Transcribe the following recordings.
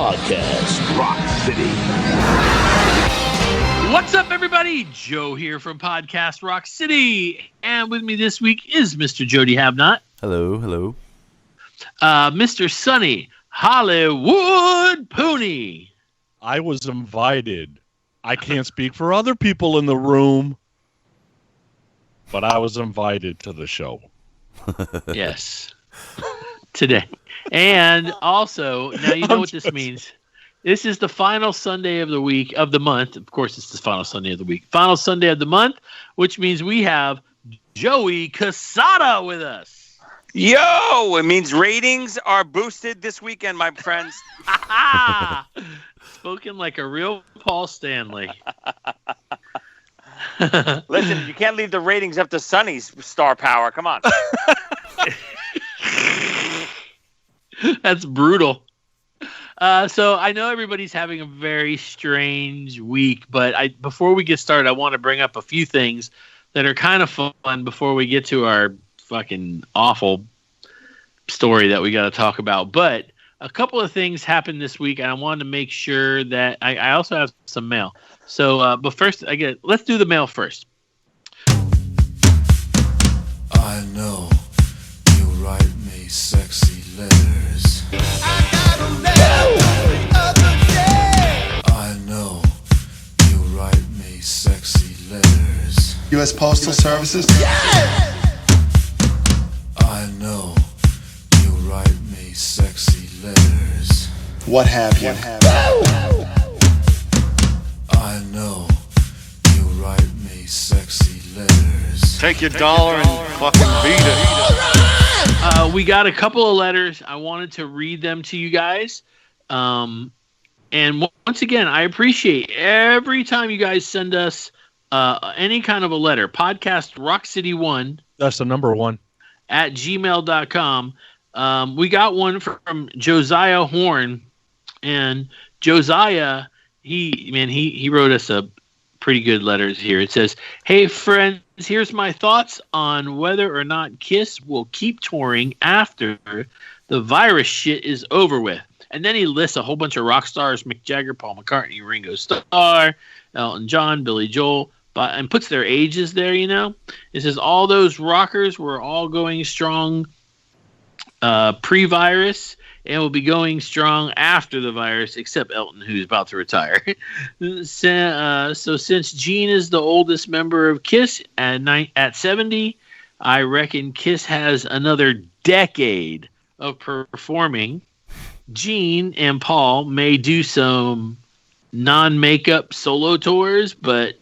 Podcast Rock City. What's up, everybody? Joe here from Podcast Rock City. And with me this week is Mr. Jody Havnot. Hello, hello. Mr. Sonny Hollywood Pooney. I was invited. I can't speak for other people in the room, but I was invited to the show. Yes. Today. And also, now you know what this means. This is the final Sunday of the week, of the month. Of course, it's the final Sunday of the week. Final Sunday of the month, which means we have Joey Casada with us. Yo, it means ratings are boosted this weekend, my friends. Spoken like a real Paul Stanley. Listen, you can't leave the ratings up to Sonny's star power. Come on. That's brutal. So I know everybody's having a very strange week, but before we get started, I want to bring up a few things that are kind of fun before we get to our fucking awful story that we got to talk about. But a couple of things happened this week, and I wanted to make sure that I also have some mail. So, but first, let's do the mail first. I know you write me sexy letters. I know you write me sexy letters. U.S. Postal Services? Yeah! I know you write me sexy letters. What have you? I know you write me sexy letters. Take your dollar and fucking beat it. We got a couple of letters. I wanted to read them to you guys. And once again, I appreciate every time you guys send us any kind of a letter. Podcast Rock City 1. That's the number one. At gmail.com. We got one from Josiah Horn. And Josiah, he wrote us a pretty good letters here. It says, "Hey friends, here's my thoughts on whether or not Kiss will keep touring after the virus shit is over with." And then he lists a whole bunch of rock stars: Mick Jagger, Paul McCartney, Ringo Starr, Elton John, Billy Joel, and puts their ages there, you know. It says all those rockers were all going strong pre-virus and will be going strong after the virus, except Elton, who's about to retire. So since Gene is the oldest member of Kiss at 70, I reckon Kiss has another decade of performing. Gene and Paul may do some non-makeup solo tours, but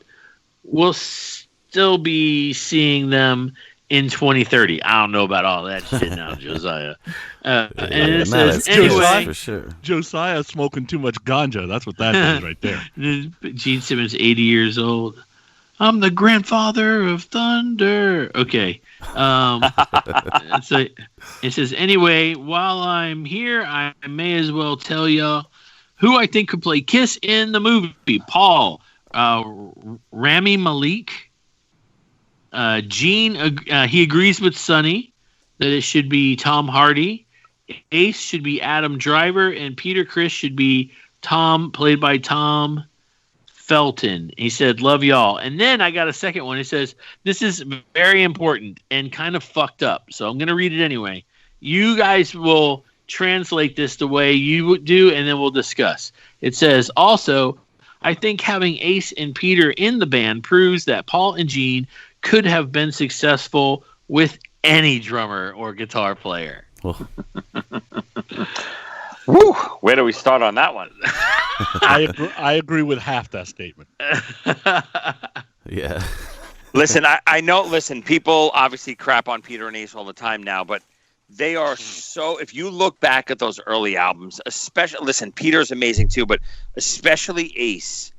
we'll still be seeing them in 2030. I don't know about all that shit now, Josiah. And it says, anyway, for sure. Josiah's smoking too much ganja. That's what that is right there. Gene Simmons, 80 years old. I'm the grandfather of thunder. Okay. So it says, anyway, while I'm here, I may as well tell y'all who I think could play Kiss in the movie. Paul, Rami Malek. Gene, he agrees with Sonny that it should be Tom Hardy. Ace should be Adam Driver, and Peter Criss should be played by Tom Felton. He said, "Love y'all." And then I got a second one. It says, "This is very important and kind of fucked up, so I'm going to read it anyway. You guys will translate this the way you do, and then we'll discuss." It says, "Also, I think having Ace and Peter in the band proves that Paul and Gene could have been successful with any drummer or guitar player." Woo! Where do we start on that one? I agree with half that statement. Yeah. Listen, I know. Listen, people obviously crap on Peter and Ace all the time now, but they are so. If you look back at those early albums, especially, listen, Peter's amazing too, but especially Ace.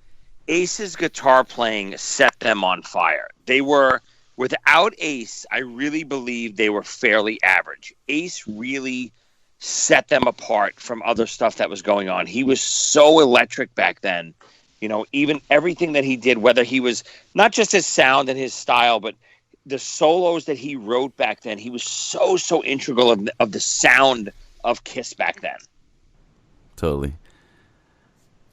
Ace's guitar playing set them on fire. They were, without Ace, I really believe they were fairly average. Ace really set them apart from other stuff that was going on. He was so electric back then. You know, even everything that he did, whether he was not just his sound and his style, but the solos that he wrote back then, he was so integral of the sound of Kiss back then. Totally.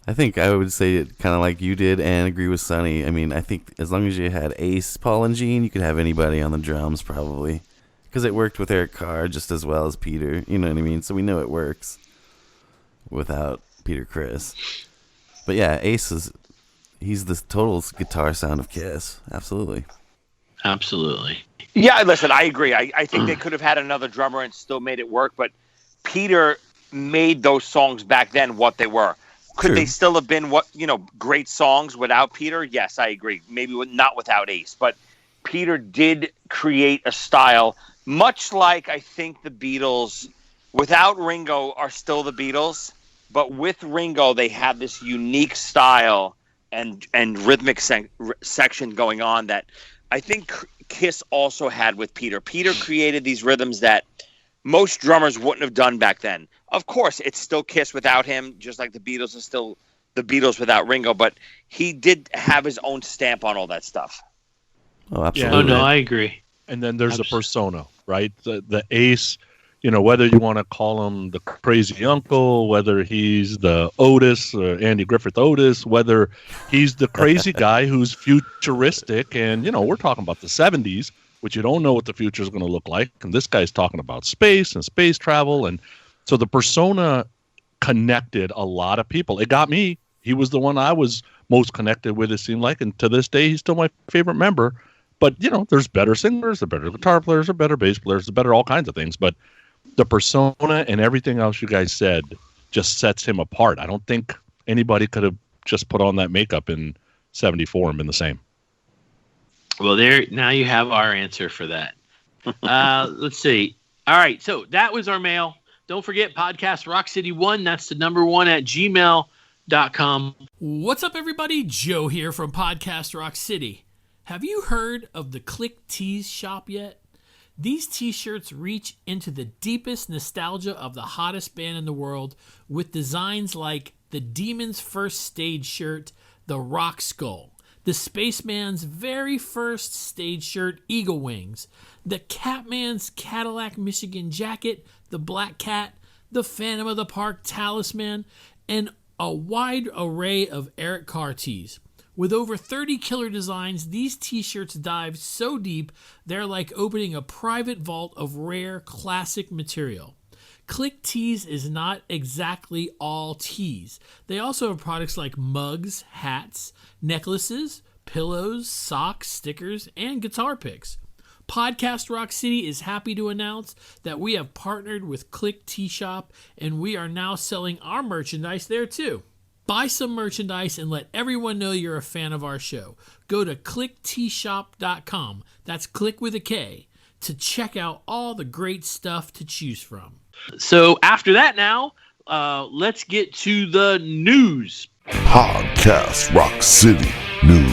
I think I would say it kind of like you did and agree with Sonny. I mean, I think as long as you had Ace, Paul, and Gene, you could have anybody on the drums probably. Because it worked with Eric Carr just as well as Peter. You know what I mean? So we know it works without Peter Criss. But yeah, Ace he's the total guitar sound of Kiss. Absolutely. Absolutely. Yeah, listen, I agree. I think they could have had another drummer and still made it work, but Peter made those songs back then what they were. Could they still have been great songs without Peter? Yes, I agree. Maybe not without Ace, but Peter did create a style, much like I think the Beatles, without Ringo, are still the Beatles, but with Ringo, they have this unique style and rhythmic section going on that I think Kiss also had with Peter. Peter created these rhythms that most drummers wouldn't have done back then. Of course, it's still Kiss without him, just like the Beatles are still the Beatles without Ringo, but he did have his own stamp on all that stuff. Oh, absolutely. Oh, no, I agree. And then there's a persona, right? The Ace, whether you want to call him the crazy uncle, whether he's the Otis, Andy Griffith Otis, whether he's the crazy guy who's futuristic. And, we're talking about the 70s, which you don't know what the future is going to look like. And this guy's talking about space and space travel. And so the persona connected a lot of people. It got me. He was the one I was most connected with, it seemed like. And to this day, he's still my favorite member. But, there's better singers, there's better guitar players, there's better bass players, there's better all kinds of things. But the persona and everything else you guys said just sets him apart. I don't think anybody could have just put on that makeup in 74 and been the same. Well, now you have our answer for that. Let's see. All right, so that was our mail. Don't forget, Podcast Rock City 1. That's the number 1 at gmail.com. What's up, everybody? Joe here from Podcast Rock City. Have you heard of the Click Tees shop yet? These t-shirts reach into the deepest nostalgia of the hottest band in the world with designs like the Demon's first stage shirt, the Rock Skull, the Spaceman's very first stage shirt, Eagle Wings, the Catman's Cadillac Michigan jacket, the Black Cat, the Phantom of the Park Talisman, and a wide array of Eric Carr tees. With over 30 killer designs, these t-shirts dive so deep, they're like opening a private vault of rare, classic material. Click Tees is not exactly all tees. They also have products like mugs, hats, necklaces, pillows, socks, stickers, and guitar picks. Podcast Rock City is happy to announce that we have partnered with Click Tee Shop, and we are now selling our merchandise there too. Buy some merchandise and let everyone know you're a fan of our show. Go to clickteeshop.com, that's click with a K, to check out all the great stuff to choose from. So after that now, let's get to the news. Podcast Rock City News.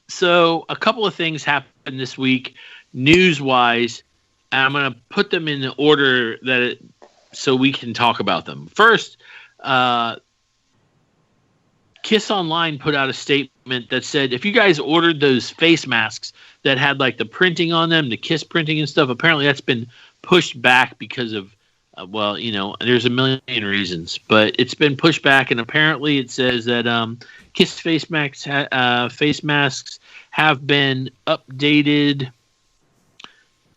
So a couple of things happened this week. News-wise, I'm going to put them in the order so we can talk about them. First, Kiss Online put out a statement that said, if you guys ordered those face masks that had like the printing on them, the Kiss printing and stuff, apparently that's been pushed back because of, there's a million reasons, but it's been pushed back, and apparently it says that Kiss face masks have been updated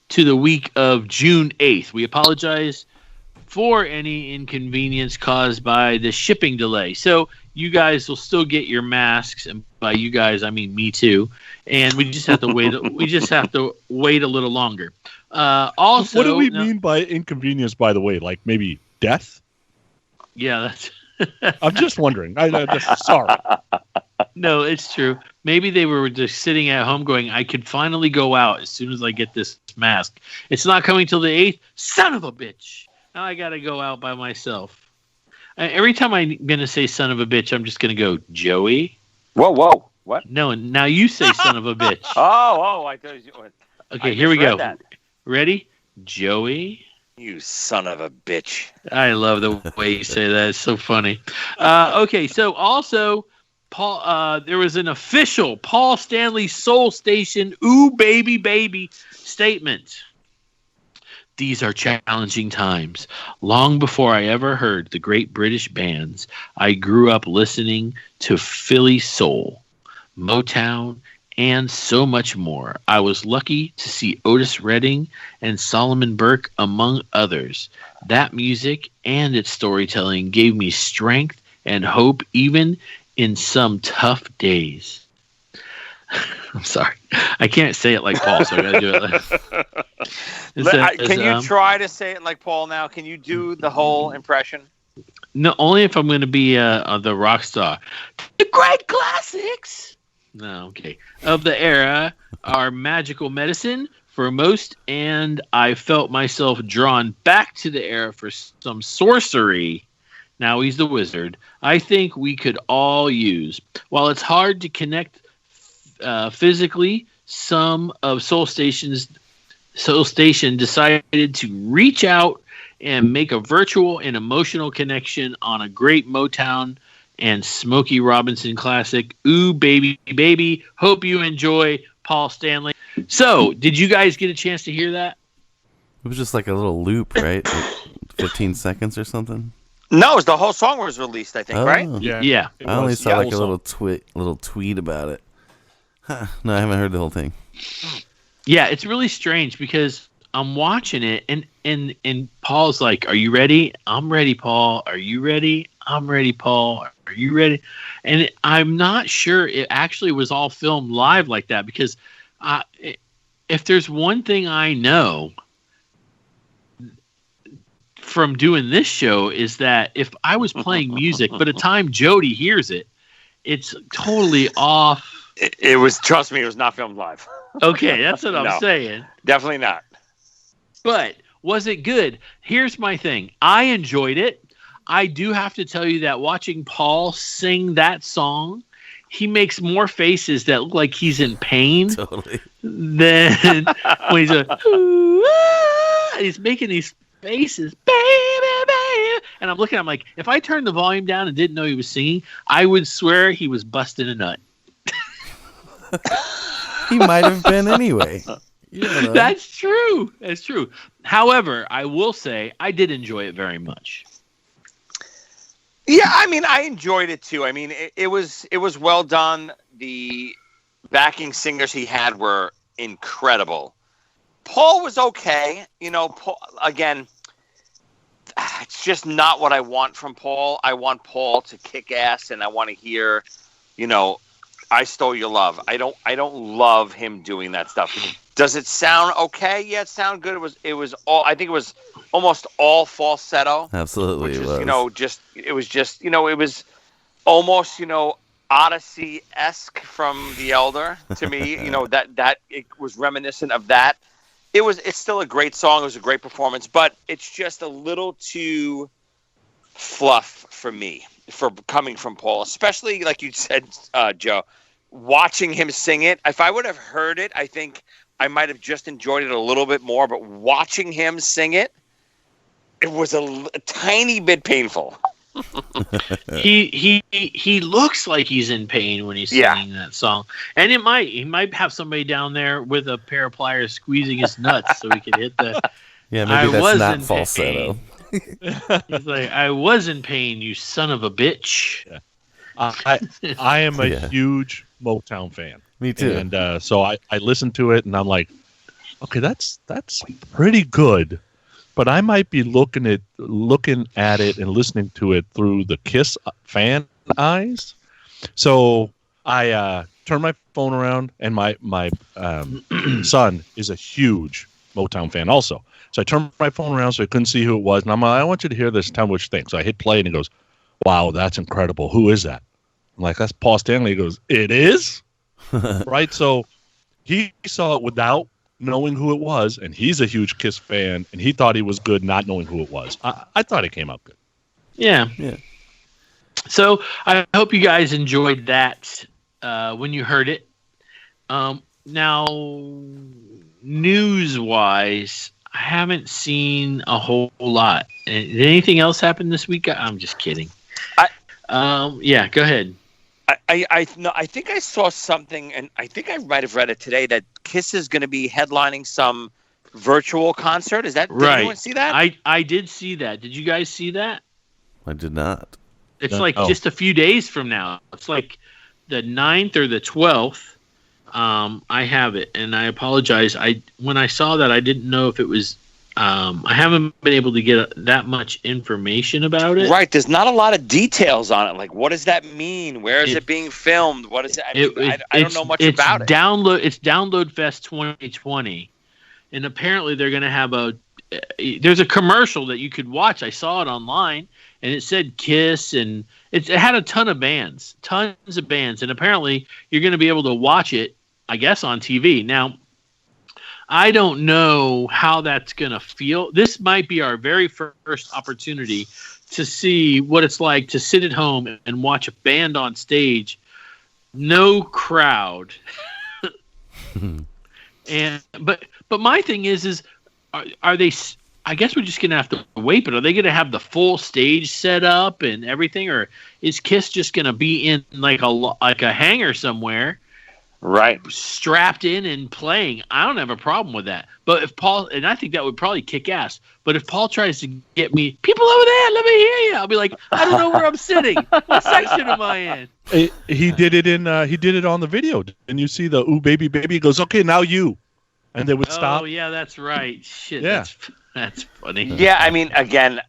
to the week of June 8th. We apologize for any inconvenience caused by the shipping delay. So you guys will still get your masks, and by you guys I mean me too. And we just have to wait. We just have to wait a little longer. Also, what do we mean by inconvenience? By the way, like maybe death? Yeah, that's. I'm just wondering. Sorry. No, it's true. Maybe they were just sitting at home going, I could finally go out as soon as I get this mask. It's not coming till the 8th. Son of a bitch. Now I got to go out by myself. Every time I'm going to say son of a bitch, I'm just going to go, Joey. Whoa. What? No, now you say son of a bitch. I thought you were. Okay, here we go. That. Ready? Joey. You son of a bitch. I love the way you say that. It's so funny. Okay, so also there was an official Paul Stanley Soul Station "Ooh Baby Baby" statement. These are challenging times. Long before I ever heard the great British bands, I grew up listening to Philly soul, Motown, and so much more. I was lucky to see Otis Redding and Solomon Burke, among others. That music and its storytelling gave me strength and hope even in some tough days. I'm sorry. I can't say it like Paul, so I got to do it like... Can you try to say it like Paul now? Can you do the whole impression? No, only if I'm going to be the rock star. The great classics... No, okay. Of the era are magical medicine for most, and I felt myself drawn back to the era for some sorcery. Now he's the wizard. I think we could all use. While it's hard to connect physically, some of Soul Station decided to reach out and make a virtual and emotional connection on a great Motown and Smokey Robinson classic, "Ooh Baby Baby." Hope you enjoy, Paul Stanley. So, did you guys get a chance to hear that? It was just like a little loop, right? Like 15 seconds or something. No, it was the whole song was released, I think, right? Yeah. I only saw like a little tweet about it. Huh. No, I haven't heard the whole thing. Yeah, it's really strange because I'm watching it and Paul's like, "Are you ready? I'm ready, Paul. Are you ready? I'm ready, Paul. Are you ready?" And I'm not sure it actually was all filmed live like that because if there's one thing I know from doing this show is that if I was playing music, by the time Jody hears it, it's totally off. It was, trust me, it was not filmed live. Okay, that's what I'm saying. Definitely not. But was it good? Here's my thing. I enjoyed it. I do have to tell you that watching Paul sing that song, he makes more faces that look like he's in pain than when he's he's making these faces, baby, baby. And I'm looking, I'm like, if I turned the volume down and didn't know he was singing, I would swear he was busting a nut. He might have been anyway. That's true. That's true. However, I will say I did enjoy it very much. Yeah, I mean, I enjoyed it too. I mean, it was well done. The backing singers he had were incredible. Paul was okay. You know, Paul, again, it's just not what I want from Paul. I want Paul to kick ass, and I want to hear, you know, "I Stole Your Love." I don't love him doing that stuff. Does it sound okay? Yeah, it sounded good. It was all, I think it was almost all falsetto. Absolutely, which it is, was. you know, it was almost, you know, Odyssey-esque from The Elder to me. You know, that it was reminiscent of that. It's still a great song. It was a great performance, but it's just a little too fluff for me, for coming from Paul, especially like you said, Joe, watching him sing it. If I would have heard it, I think I might have just enjoyed it a little bit more, but watching him sing it, it was a tiny bit painful. He looks like he's in pain when he's singing that song, and he might have somebody down there with a pair of pliers squeezing his nuts so he could hit the. Yeah, maybe that's not falsetto. He's like, "I was in pain, you son of a bitch." Yeah. I am a huge Motown fan. Me too. And so I listened to it, and I'm like, okay, that's pretty good. But I might be looking at it and listening to it through the Kiss fan eyes. So I turned my phone around, and my son is a huge Motown fan also. So I turned my phone around so I couldn't see who it was, and I'm like, "I want you to hear this. Tell me what you think." So I hit play, and he goes, "Wow, that's incredible. Who is that?" I'm like, "That's Paul Stanley." He goes, "It is?" Right? So he saw it without knowing who it was, and he's a huge Kiss fan, and he thought he was good not knowing who it was. I thought it came out good. Yeah. So I hope you guys enjoyed that when you heard it. Now, news-wise, I haven't seen a whole lot. Did anything else happen this week? I'm just kidding. Yeah, go ahead. I think I saw something, and I think I might have read it today, that Kiss is going to be headlining some virtual concert. Is that, did Right. anyone see that? I did see that. Did you guys see that? I did not. It's No. like just a few days from now. It's like the 9th or the 12th. I have it, and I apologize. When I saw that, I didn't know if it was. I haven't been able to get that much information about it. Right. There's not a lot of details on it. Like, what does that mean? Where is it being filmed? What is it? I don't know much about it. It's Download Fest 2020, and apparently they're going to have there's a commercial that you could watch. I saw it online, and it said Kiss, and it had a tons of bands, and apparently you're going to be able to watch it, I guess, on TV. Now, I don't know how that's going to feel. This might be our very first opportunity to see what it's like to sit at home and watch a band on stage, no crowd. But my thing is are they? I guess we're just gonna have to wait. But are they gonna have the full stage set up and everything, or is Kiss just gonna be in like a hangar somewhere? Right. Strapped in and playing. I don't have a problem with that. But if Paul, and I think that would probably kick ass, but if Paul tries to get me, people over there, let me hear you, I'll be like, I don't know where I'm sitting. What section am I in? He did it he did it on the video. And you see the "Ooh baby baby," he goes, "Okay, now you." And they would stop. Oh yeah, that's right. Shit. Yeah. That's funny. Yeah, I mean, again,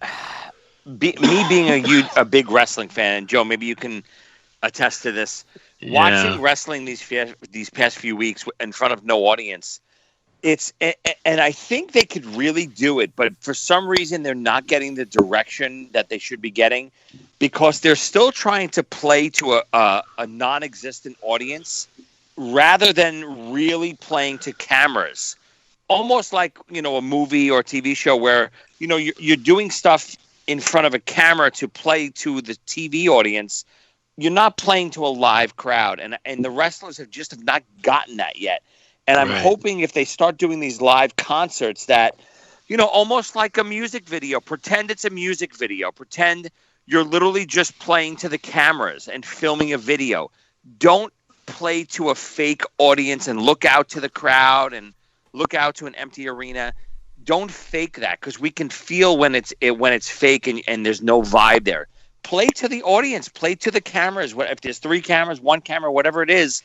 me being a big wrestling fan, and Joe, maybe you can attest to this. Watching wrestling these past few weeks in front of no audience, and I think they could really do it, but for some reason they're not getting the direction that they should be getting, because they're still trying to play to a non-existent audience rather than really playing to cameras. Almost like, a movie or TV show where, you're doing stuff in front of a camera to play to the TV audience. You're not playing to a live crowd, and the wrestlers have not gotten that yet. And I'm hoping if they start doing these live concerts that, almost like a music video, pretend it's a music video, pretend you're literally just playing to the cameras and filming a video. Don't play to a fake audience and look out to the crowd and look out to an empty arena. Don't fake that, because we can feel when it's fake and there's no vibe there. Play to the audience, play to the cameras. If there's 3 cameras, 1 camera, whatever it is,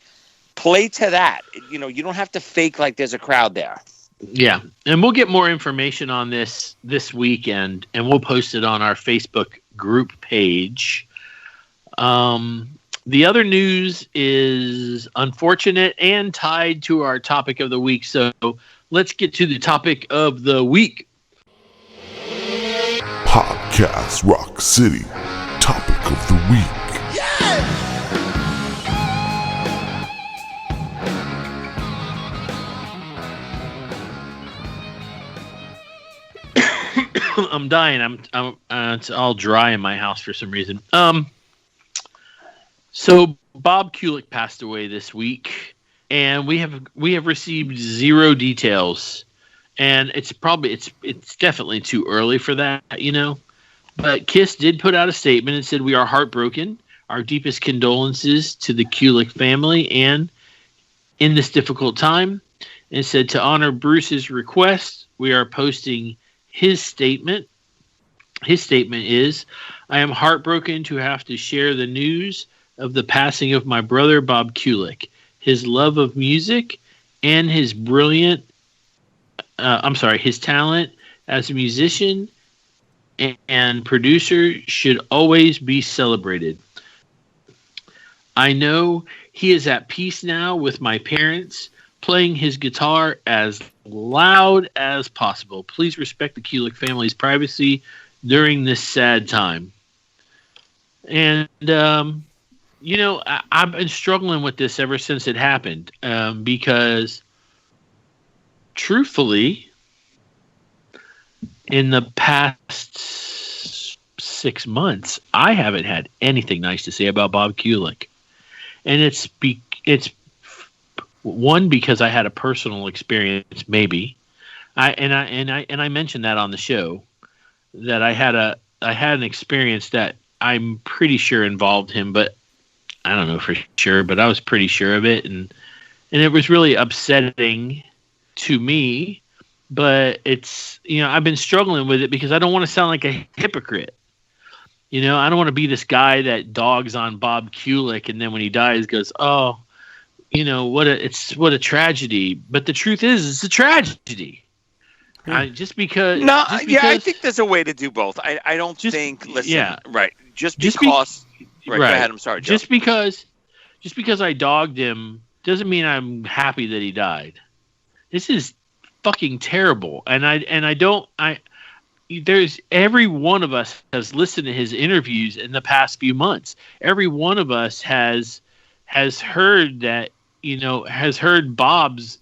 play to that. You don't have to fake like there's a crowd there. Yeah, and we'll get more information on this weekend, and we'll post it on our Facebook group page. The other news is unfortunate and tied to our topic of the week, so let's get to the topic of the week. Podcast Rock City. Topic of the week. I'm dying. I'm it's all dry in my house for some reason. So Bob Kulick passed away this week, and we have received 0 details, and it's definitely too early for that, But Kiss did put out a statement and said, "We are heartbroken. Our deepest condolences to the Kulick family and in this difficult time." And it said, "To honor Bruce's request, we are posting his statement." His statement is, "I am heartbroken to have to share the news of the passing of my brother, Bob Kulick. His love of music and his his talent as a musician and producer should always be celebrated. I know he is at peace now with my parents, playing his guitar as loud as possible. Please respect the Kulick family's privacy during this sad time." And, I've been struggling with this ever since it happened, because truthfully, in the past 6 months, I haven't had anything nice to say about Bob Kulick. And it's one, because I had a personal experience, maybe. I mentioned that on the show, that I had an experience that I'm pretty sure involved him, but I don't know for sure, but I was pretty sure of it, and it was really upsetting to me. But it's, I've been struggling with it because I don't want to sound like a hypocrite. I don't want to be this guy that dogs on Bob Kulick, and then when he dies goes, oh, what a tragedy. But the truth is, it's a tragedy. Just because. I think there's a way to do both. I don't think. Listen, yeah, right. Just because. Right. Go ahead. I'm sorry, Joe. Just because I dogged him doesn't mean I'm happy that he died. This is fucking terrible, there's every one of us has listened to his interviews in the past few months. Every one of us has heard that, has heard Bob's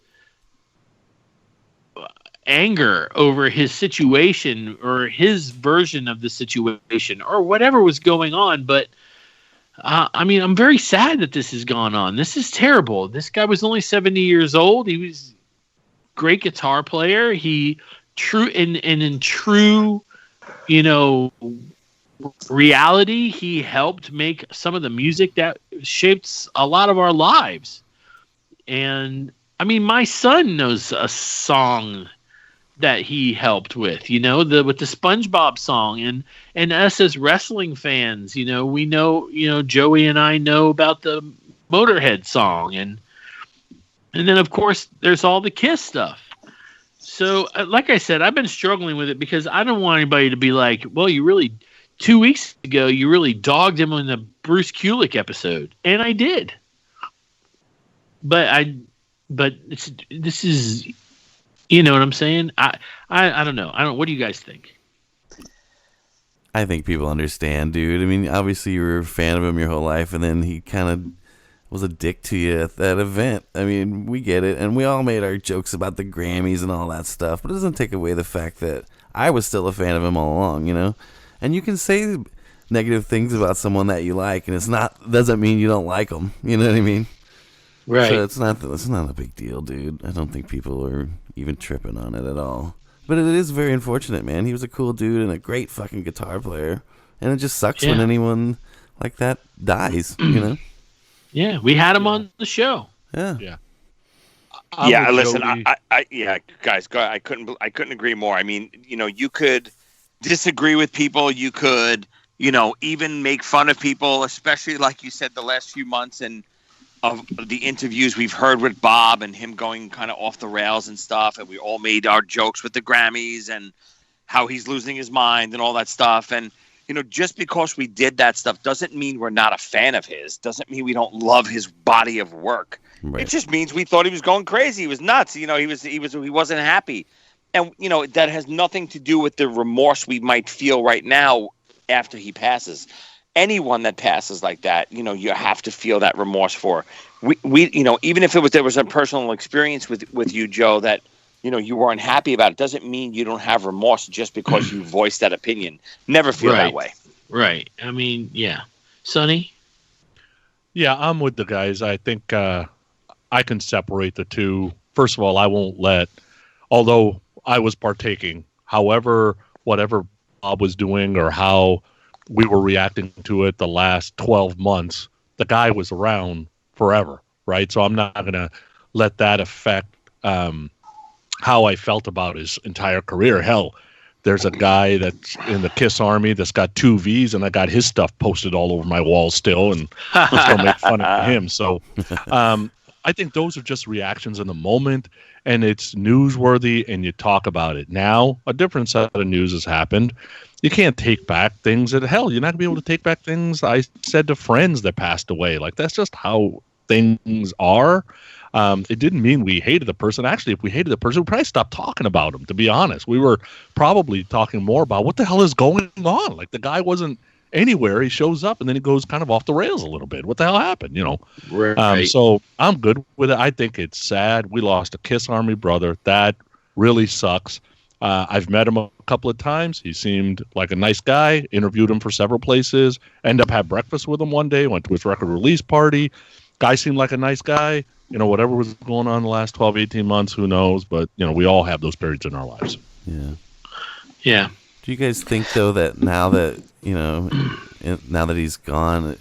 anger over his situation or his version of the situation or whatever was going on. But I'm very sad that this has gone on. This is terrible. This guy was only 70 years old. He was a great guitar player. In true, reality, he helped make some of the music that shapes a lot of our lives. And my son knows a song that he helped with, with the SpongeBob song, and us as wrestling fans, we know, Joey and I know about the Motorhead song, and then of course there's all the Kiss stuff. So, like I said, I've been struggling with it because I don't want anybody to be like, well, 2 weeks ago, you really dogged him on the Bruce Kulick episode. And I did. But this is, you know what I'm saying? I don't know. What do you guys think? I think people understand, dude. Obviously you were a fan of him your whole life, and then he kind of was a dick to you at that event. We get it, and we all made our jokes about the Grammys and all that stuff, but it doesn't take away the fact that I was still a fan of him all along, And you can say negative things about someone that you like, and doesn't mean you don't like them. You know what I mean? Right. So it's not a big deal, dude. I don't think people are even tripping on it at all. But it is very unfortunate, man. He was a cool dude and a great fucking guitar player, and it just sucks when anyone like that dies, Yeah, we had him on the show. Yeah. Listen, guys, I couldn't agree more. You could disagree with people. You could, even make fun of people, especially like you said, the last few months and of the interviews we've heard with Bob and him going kind of off the rails and stuff. And we all made our jokes with the Grammys and how he's losing his mind and all that stuff. And, just because we did that stuff doesn't mean we're not a fan of his. Doesn't mean we don't love his body of work. Right. It just means we thought he was going crazy. He was nuts. He wasn't happy. And, that has nothing to do with the remorse we might feel right now after he passes. Anyone that passes like that, you have to feel that remorse for. We even if there was a personal experience with you, Joe, that, you weren't happy about, it doesn't mean you don't have remorse just because you voiced that opinion. Never feel that way. Right. Yeah. Sonny? Yeah, I'm with the guys. I think I can separate the two. First of all, I won't although I was partaking, whatever Bob was doing or how we were reacting to it the last 12 months, the guy was around forever, right? So I'm not going to let that affect how I felt about his entire career. Hell, there's a guy that's in the Kiss Army that's got 2 Vs, and I got his stuff posted all over my wall still, and still make fun of him. So I think those are just reactions in the moment, and it's newsworthy, and you talk about it. Now, a different set of news has happened. You can't take back things that, hell, you're not going to be able to take back things I said to friends that passed away. Like, that's just how things are. It didn't mean we hated the person. Actually, if we hated the person, we probably stopped talking about him, to be honest. We were probably talking more about what the hell is going on. Like, the guy wasn't anywhere. He shows up, and then he goes kind of off the rails a little bit. What the hell happened, Right. So I'm good with it. I think it's sad. We lost a Kiss Army brother. That really sucks. I've met him a couple of times. He seemed like a nice guy. Interviewed him for several places. Ended up having breakfast with him one day. Went to his record release party. Guy seemed like a nice guy. Whatever was going on the last 12, 18 months, who knows? But, we all have those periods in our lives. Yeah. Yeah. Do you guys think, though, that now that, now that he's gone,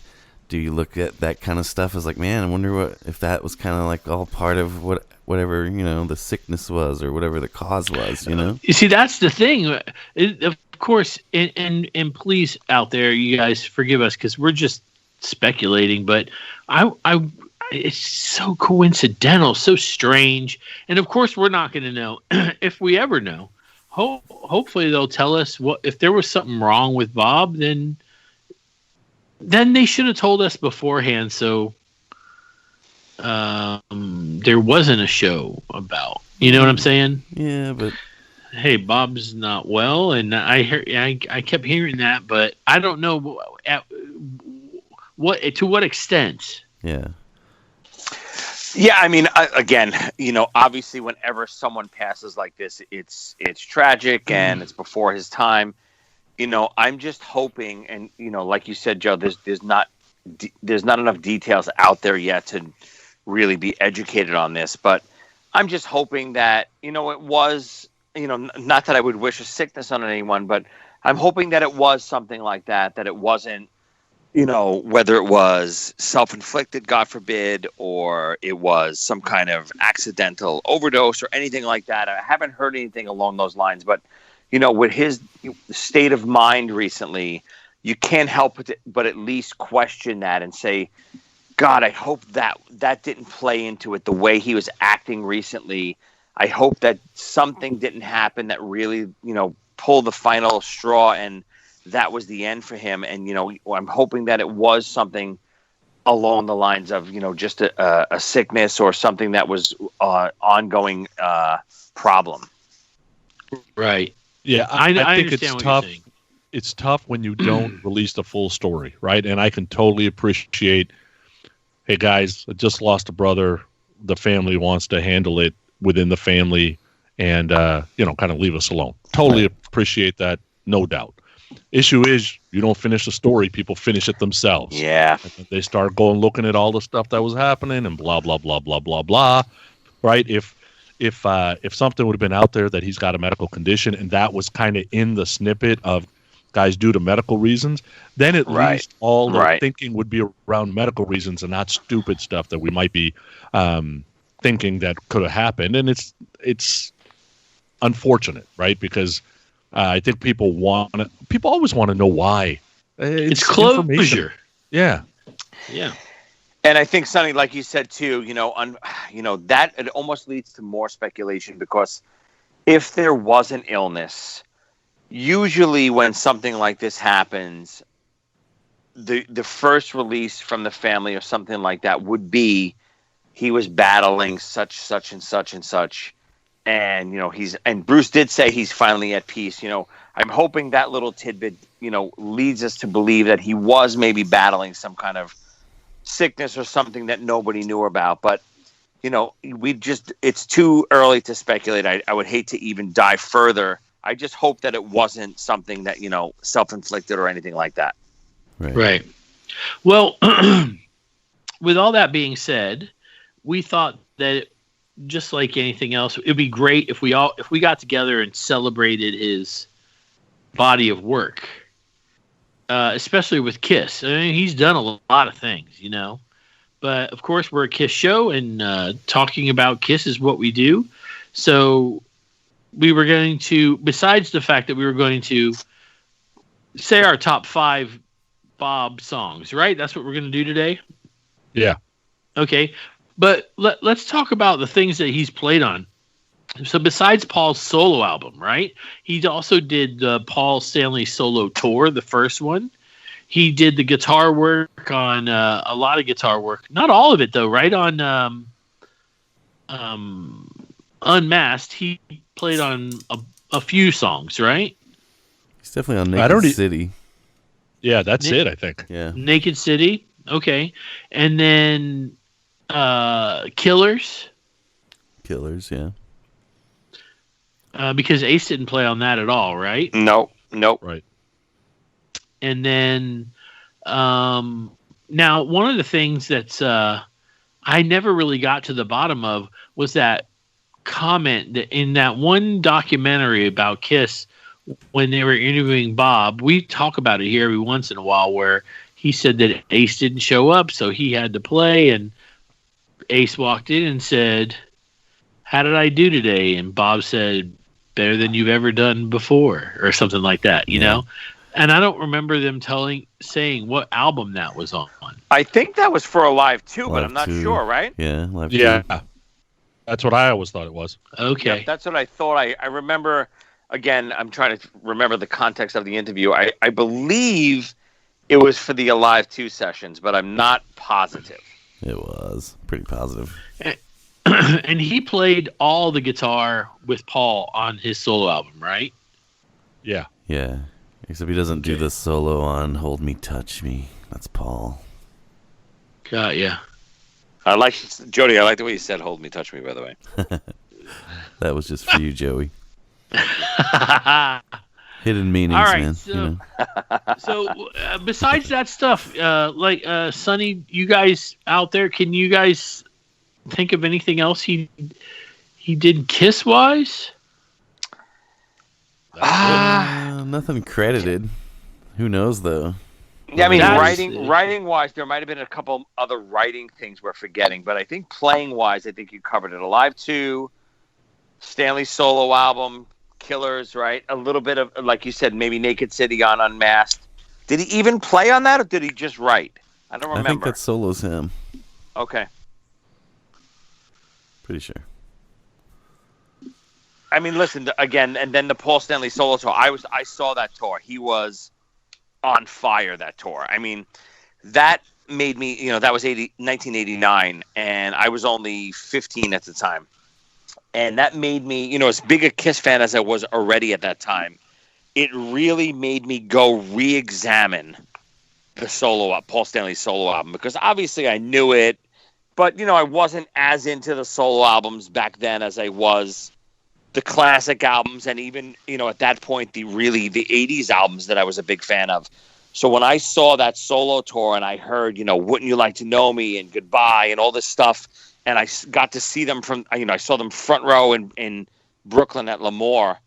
do you look at that kind of stuff as like, man, I wonder if that was kind of like all part of whatever, the sickness was or whatever the cause was, You see, that's the thing. Of course, and please out there, you guys forgive us because we're just speculating, but it's so coincidental, so strange. And of course, we're not going to know if we ever know. Hopefully they'll tell us what if there was something wrong with Bob, then they should have told us beforehand, so there wasn't a show about. You know what I'm saying? Yeah, but hey, Bob's not well, and I kept hearing that, but I don't know to what extent. Yeah. Yeah, I mean, again, obviously, whenever someone passes like this, it's tragic and it's before his time. I'm just hoping, and like you said, Joe, there's not enough details out there yet to really be educated on this. But I'm just hoping that it was, not that I would wish a sickness on anyone, but I'm hoping that it was something like that. That it wasn't, whether it was self-inflicted, God forbid, or it was some kind of accidental overdose or anything like that. I haven't heard anything along those lines, but with his state of mind recently, you can't help but at least question that and say, God, I hope that didn't play into it the way he was acting recently. I hope that something didn't happen that really, pulled the final straw and that was the end for him. And, I'm hoping that it was something along the lines of, just a sickness or something that was ongoing problem. Right. Yeah, I think understand it's what tough. you're saying. It's tough when you don't release the full story, right? And I can totally appreciate, hey guys, I just lost a brother. The family wants to handle it within the family and, kind of leave us alone. Totally appreciate that, no doubt. Issue is you don't finish the story, people finish it themselves. Yeah. They start looking at all the stuff that was happening and blah, blah, blah, blah, blah, blah, right? If something would have been out there that he's got a medical condition and that was kind of in the snippet of guys due to medical reasons, then at least all the thinking would be around medical reasons and not stupid stuff that we might be thinking that could have happened. And it's unfortunate, right? Because I think people always want to know why. It's closure. Yeah. Yeah. And I think, Sonny, like you said too, that it almost leads to more speculation because if there was an illness, usually when something like this happens, the first release from the family or something like that would be he was battling such and such and such, and and Bruce did say he's finally at peace. I'm hoping that little tidbit leads us to believe that he was maybe battling some kind of sickness or something that nobody knew about, but it's too early to speculate. I would hate to even dive further. I just hope that it wasn't something that self-inflicted or anything like that. Right. Well, with all that being said, we thought that just like anything else, it'd be great if we got together and celebrated his body of work. Especially with Kiss. I mean, he's done a lot of things, But, of course, we're a Kiss show, and talking about Kiss is what we do. So we were going to, besides the fact that we were going to say our top 5 Bob songs, right? That's what we're going to do today? Yeah. Okay. But let's talk about the things that he's played on. So besides Paul's solo album, right? He also did the Paul Stanley solo tour, the first one. He did the guitar work on a lot of guitar work. Not all of it, though, right? On Unmasked, he played on a few songs, right? He's definitely on Naked City. Yeah, that's it, I think. Yeah. Naked City, okay. And then Killers. Killers, yeah. Because Ace didn't play on that at all, right? Nope. Right. And then, now one of the things that's I never really got to the bottom of was that comment that in that one documentary about Kiss when they were interviewing Bob. We talk about it here every once in a while, where he said that Ace didn't show up, so he had to play. And Ace walked in and said, "How did I do today?" And Bob said, "Better than you've ever done before," or something like that, you know? And I don't remember them saying what album that was on. I think that was for Alive 2, but Live I'm not 2. sure, right? Yeah, Live 2. Yeah, that's what I always thought it was. Okay. Yep, that's what I thought. I remember, again, I'm trying to remember the context of the interview. I believe it was for the Alive 2 sessions, but I'm not positive. It was pretty positive. And he played all the guitar with Paul on his solo album, right? Yeah. Yeah. Except he doesn't do the solo on Hold Me, Touch Me. That's Paul. Got ya. Jody, I like the way you said "hold me, touch me." By the way, That was just for you, Joey. Hidden meanings, All right, man. so- You know? So besides that stuff, Sonny, you guys out there, can you guys think of anything else he did Kiss wise? Nothing credited. Who knows, though? yeah, I mean, That's- writing wise, there might have been a couple other writing things we're forgetting, but I think playing wise, I think you covered it. Alive 2, Stanley's solo album, Killers, right? A little bit of, like you said, maybe Naked City on Unmasked. Did he even play on that, or did he just write? I don't remember. I think that solo's him. Okay. Pretty sure. I mean, listen, again, and then the Paul Stanley solo tour. I saw that tour. He was on fire, that tour. I mean, that made me, that was 1989, and I was only 15 at the time. And that made me, as big a Kiss fan as I was already at that time, it really made me go re-examine the Paul Stanley solo album, because obviously I knew it, but, I wasn't as into the solo albums back then as I was the classic albums, and even, at that point, the 80s albums that I was a big fan of. So when I saw that solo tour and I heard, Wouldn't You Like to Know Me and Goodbye and all this stuff, and I got to see them I saw them front row in Brooklyn at L'Amour,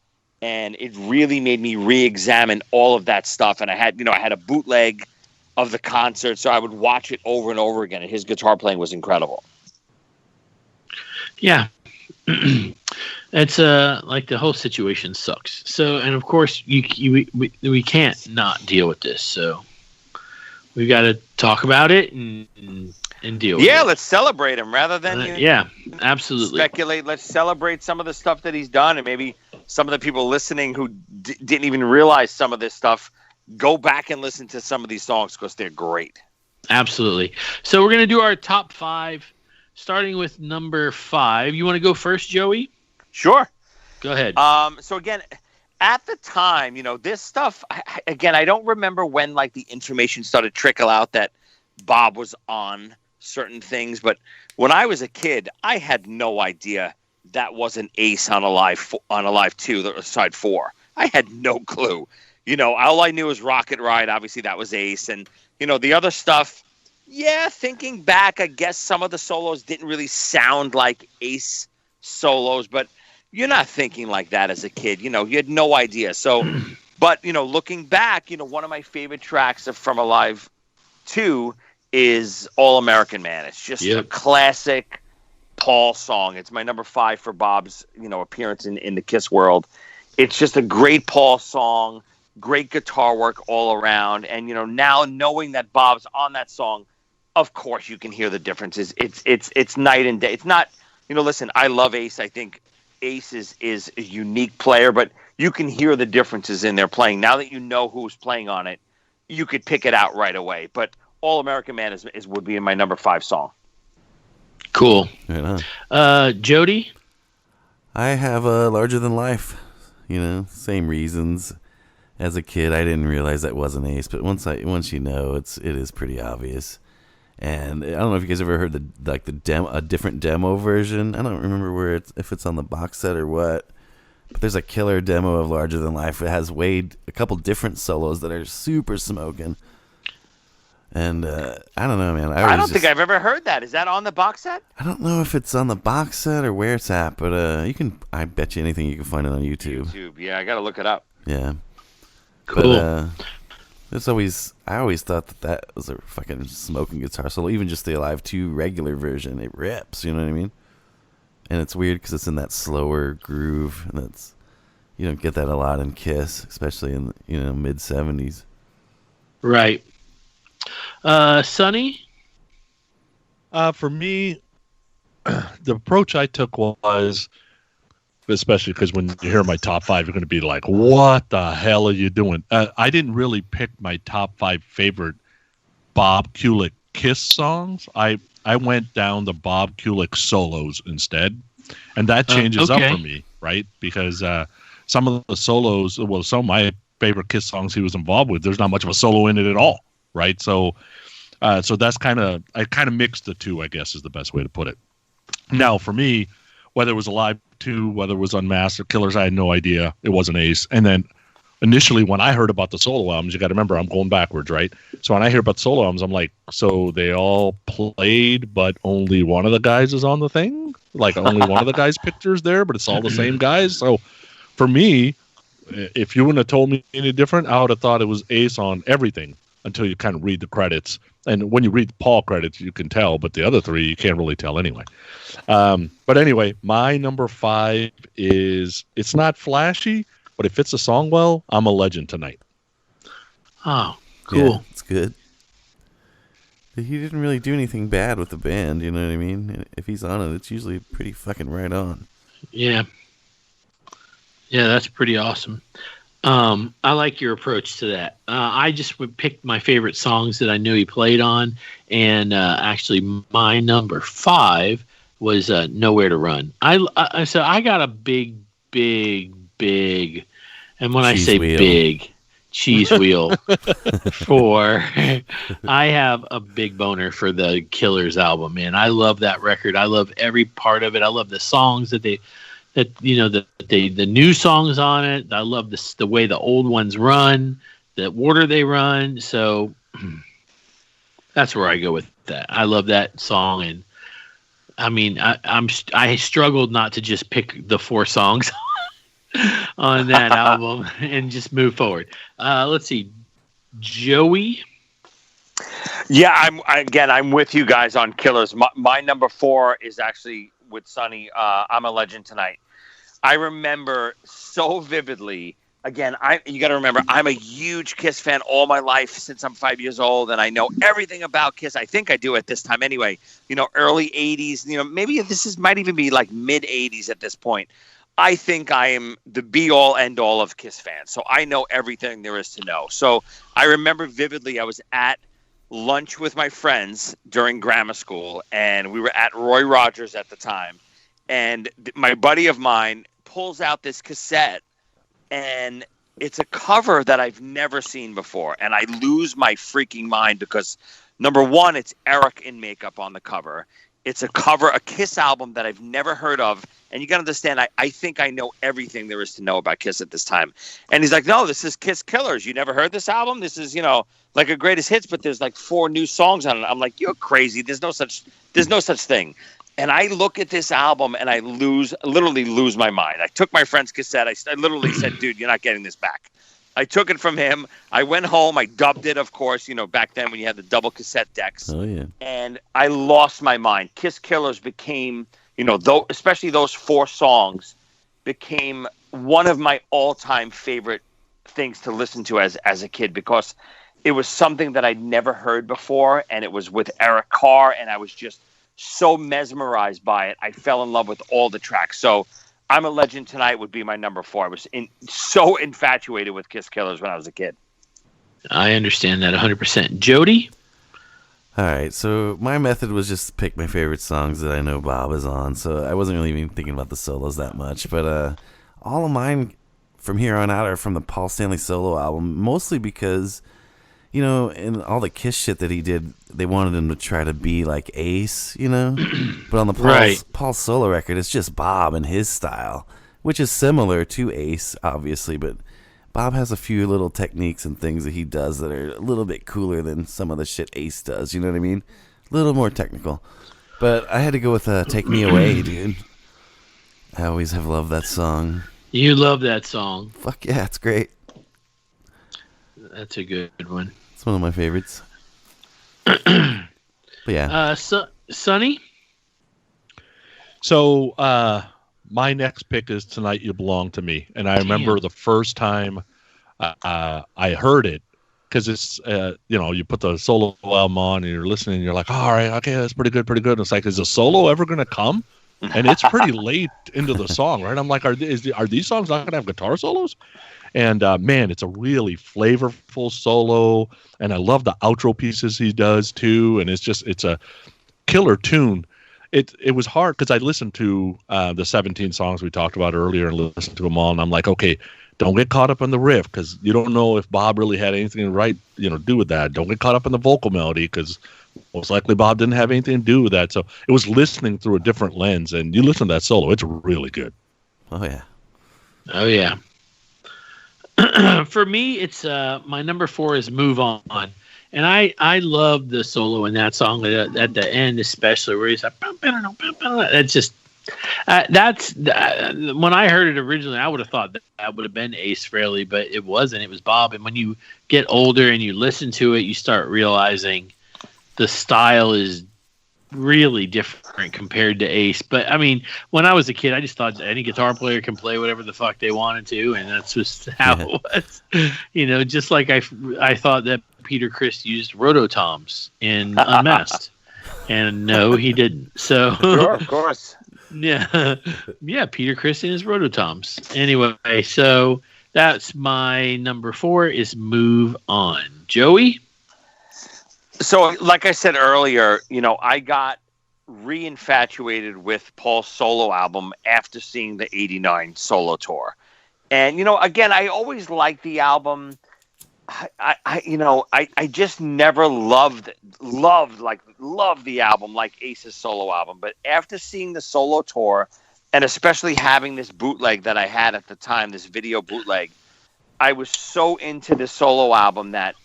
and it really made me re-examine all of that stuff. And I had a bootleg of the concert, so I would watch it over and over again, and his guitar playing was incredible. Yeah. It's like the whole situation sucks. So, and of course, we can't not deal with this. So, we got to talk about it and deal with it. Yeah, let's celebrate him rather than yeah, absolutely. speculate. Let's celebrate some of the stuff that he's done, and maybe some of the people listening who didn't even realize some of this stuff, go back and listen to some of these songs because they're great. Absolutely. So we're gonna do our top 5, starting with number 5. You want to go first, Joey? Sure. Go ahead. So again, at the time, this stuff, I don't remember when like the information started to trickle out that Bob was on certain things, but when I was a kid, I had no idea that wasn't Ace on Alive 2, side 4. I had no clue. All I knew was Rocket Ride. Obviously, that was Ace, and the other stuff. Yeah, thinking back, I guess some of the solos didn't really sound like Ace solos, but you're not thinking like that as a kid. You had no idea. So, but, looking back, one of my favorite tracks from Alive 2 is All American Man. It's just a classic Paul song. It's my number 5 for Bob's, appearance in the Kiss world. It's just a great Paul song, great guitar work all around. And, now knowing that Bob's on that song, of course you can hear the differences. It's night and day. It's not, listen, I love Ace. I think Ace is a unique player, but you can hear the differences in their playing. Now that you know who's playing on it, you could pick it out right away. But All American Man would be in my number 5 song. Cool. Right Jody? I have a Larger Than Life. Same reasons. As a kid, I didn't realize that wasn't Ace, but once you know, it is pretty obvious. And I don't know if you guys ever heard a different demo version. I don't remember if it's on the box set or what. But there's a killer demo of Larger Than Life. It has a couple different solos that are super smoking. And I don't know, man. I don't think I've ever heard that. Is that on the box set? I don't know if it's on the box set or where it's at, but I bet you anything you can find it on YouTube. Yeah, I got to look it up. Yeah. Cool. But, I always thought that was a fucking smoking guitar solo. Even just the Alive 2 regular version, it rips. You know what I mean? And it's weird because it's in that slower groove, and you don't get that a lot in Kiss, especially in mid 70s. Right. Sonny? For me, the approach I took was, especially because when you hear my top 5, you're going to be like, what the hell are you doing? I didn't really pick my top 5 favorite Bob Kulick Kiss songs. I went down the Bob Kulick solos instead, and that changes up for me, right? Because some of the solos, some of my favorite Kiss songs he was involved with, there's not much of a solo in it at all, right? So that's I kind of mixed the two, I guess is the best way to put it. Now, for me, whether it was Alive 2, whether it was Unmasked or Killers, I had no idea. It wasn't Ace. And then initially when I heard about the solo albums, you got to remember I'm going backwards, right? So when I hear about solo albums, I'm like, so they all played, but only one of the guys is on the thing? Like only one of the guys' pictures there, but it's all the same guys? So for me, if you wouldn't have told me any different, I would have thought it was Ace on everything until you kind of read the credits. And when you read the Paul credits, you can tell, but the other 3, you can't really tell anyway. But anyway, my number 5 is, it's not flashy, but it fits the song well. I'm a Legend Tonight. Oh, cool. Yeah, it's good. He didn't really do anything bad with the band, you know what I mean? If he's on it, it's usually pretty fucking right on. Yeah. Yeah, that's pretty awesome. I like your approach to that. I just would pick my favorite songs that I knew he played on, and actually my number 5 was Nowhere to Run. So I got a big, and when I say big, cheese wheel for I have a big boner for the Killers album, man. I love that record. I love every part of it. I love the songs the new songs on it. I love the way the old ones run, the order they run. So that's where I go with that. I love that song, and I mean, I struggled not to just pick the 4 songs on that album and just move forward. Let's see, Joey. Yeah, I'm with you guys on Killers. My number 4 is actually with Sonny. I'm a Legend Tonight. I remember so vividly. Again, you got to remember, I'm a huge Kiss fan all my life since I'm 5 years old, and I know everything about Kiss. I think I do at this time anyway. Early 80s. Maybe might even be like mid 80s at this point. I think I am the be-all, end-all of Kiss fans. So I know everything there is to know. So I remember vividly I was at lunch with my friends during grammar school, and we were at Roy Rogers at the time. And my buddy of mine pulls out this cassette, and it's a cover that I've never seen before. And I lose my freaking mind because, number one, it's Eric in makeup on the cover. It's a Kiss album that I've never heard of. And you got to understand, I think I know everything there is to know about Kiss at this time. And he's like, no, this is Kiss Killers. You never heard this album? This is, like a greatest hits, but there's like 4 new songs on it. I'm like, you're crazy. There's no such thing. And I look at this album and I literally lose my mind. I took my friend's cassette. I literally said, dude, you're not getting this back. I took it from him. I went home. I dubbed it, of course, back then when you had the double cassette decks. Oh, yeah. And I lost my mind. Kiss Killers became, especially those 4 songs, became one of my all-time favorite things to listen to as a kid, because it was something that I'd never heard before, and it was with Eric Carr, and I was just so mesmerized by it. I fell in love with all the tracks. So I'm a Legend Tonight would be my number 4. I was so infatuated with Kiss Killers when I was a kid. I understand that 100%. Jody? All right, so my method was just to pick my favorite songs that I know Bob is on, so I wasn't really even thinking about the solos that much, but all of mine from here on out are from the Paul Stanley solo album, mostly because, in all the Kiss shit that he did, they wanted him to try to be like Ace, but on the Paul solo record, it's just Bob and his style, which is similar to Ace, obviously, but Bob has a few little techniques and things that he does that are a little bit cooler than some of the shit Ace does, you know what I mean? A little more technical. But I had to go with Take Me Away, dude. I always have loved that song. You love that song. Fuck yeah, it's great. That's a good one. It's one of my favorites. But yeah. Sonny? So my next pick is Tonight You Belong to Me. And I remember the first time I heard it, because it's, you put the solo album on and you're listening and you're like, all right, okay, that's pretty good. And it's like, is the solo ever going to come? And it's pretty late into the song, right? I'm like, are these songs not going to have guitar solos? And man, it's a really flavorful solo. And I love the outro pieces he does too. And it's a killer tune. It was hard because I listened to the 17 songs we talked about earlier and listened to them all. And I'm like, okay, don't get caught up in the riff because you don't know if Bob really had anything to do with that. Don't get caught up in the vocal melody because most likely Bob didn't have anything to do with that. So it was listening through a different lens. And you listen to that solo, it's really good. Oh, yeah. Oh, yeah. For me, it's my number 4 is Move On. And I love the solo in that song at the end, especially where he's like, that's just, when I heard it originally, I would have thought that would have been Ace Frehley, but it wasn't. It was Bob. And when you get older and you listen to it, you start realizing the style is really different compared to Ace. But I mean, when I was a kid, I just thought any guitar player can play whatever the fuck they wanted to, and that's just how it was. Just like I thought that Peter Criss used rototoms in Unmasked, and no, he didn't. So sure, of course, yeah, Peter Criss and his rototoms. Anyway, so that's my number 4 is Move On. Joey. So, like I said earlier, I got re-infatuated with Paul's solo album after seeing the '89 solo tour, and again, I always liked the album. I just never loved the album like Ace's solo album. But after seeing the solo tour, and especially having this bootleg that I had at the time, this video bootleg, I was so into the solo album that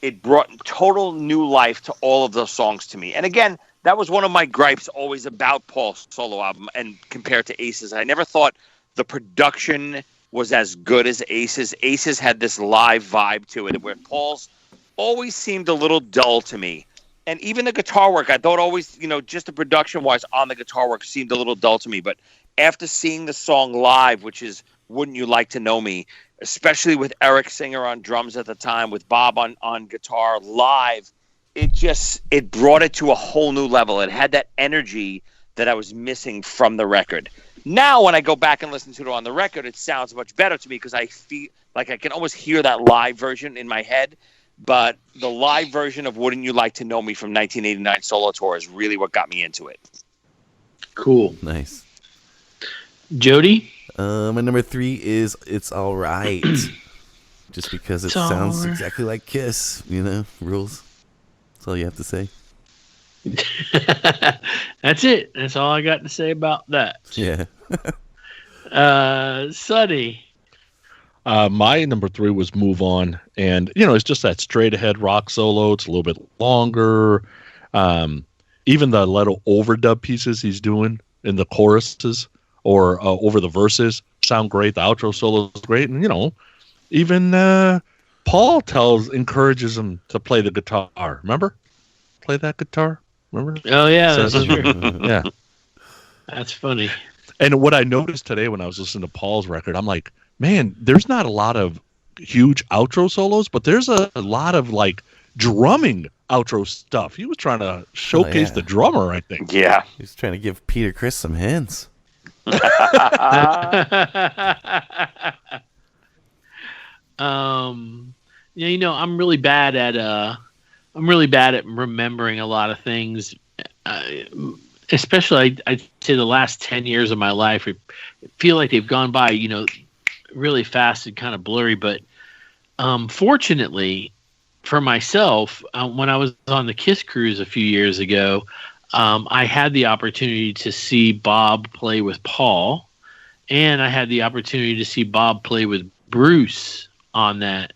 it brought total new life to all of those songs to me. And again, that was one of my gripes always about Paul's solo album and compared to Ace's. I never thought the production was as good as Ace's. Ace's had this live vibe to it, where Paul's always seemed a little dull to me. And even the guitar work, I thought always, just the production-wise on the guitar work seemed a little dull to me. But after seeing the song live, which is Wouldn't You Like to Know Me, especially with Eric Singer on drums at the time, with Bob on guitar live, it brought it to a whole new level. It had that energy that I was missing from the record. Now, when I go back and listen to it on the record, it sounds much better to me because I feel like I can almost hear that live version in my head. But the live version of Wouldn't You Like to Know Me from 1989 solo tour is really what got me into it. Cool. Nice. Jody? My number 3 is It's All Right. Just because it sounds exactly like Kiss, rules. That's all you have to say. That's it. That's all I got to say about that. Yeah. Sonny. My number 3 was Move On. And, it's just that straight ahead rock solo. It's a little bit longer. Even the little overdub pieces he's doing in the choruses or over the verses sound great. The outro solo is great. And, even Paul encourages him to play the guitar. Remember? Play that guitar. Remember? Oh, yeah. That's true. Yeah. That's funny. And what I noticed today when I was listening to Paul's record, I'm like, man, there's not a lot of huge outro solos, but there's a lot of drumming outro stuff. He was trying to showcase the drummer, I think. Yeah. He's trying to give Peter Criss some hints. I'm really bad at remembering a lot of things. Especially, I'd say the last 10 years of my life, I feel like they've gone by, really fast and kind of blurry. But fortunately for myself, when I was on the Kiss cruise a few years ago, I had the opportunity to see Bob play with Paul, and I had the opportunity to see Bob play with Bruce on that.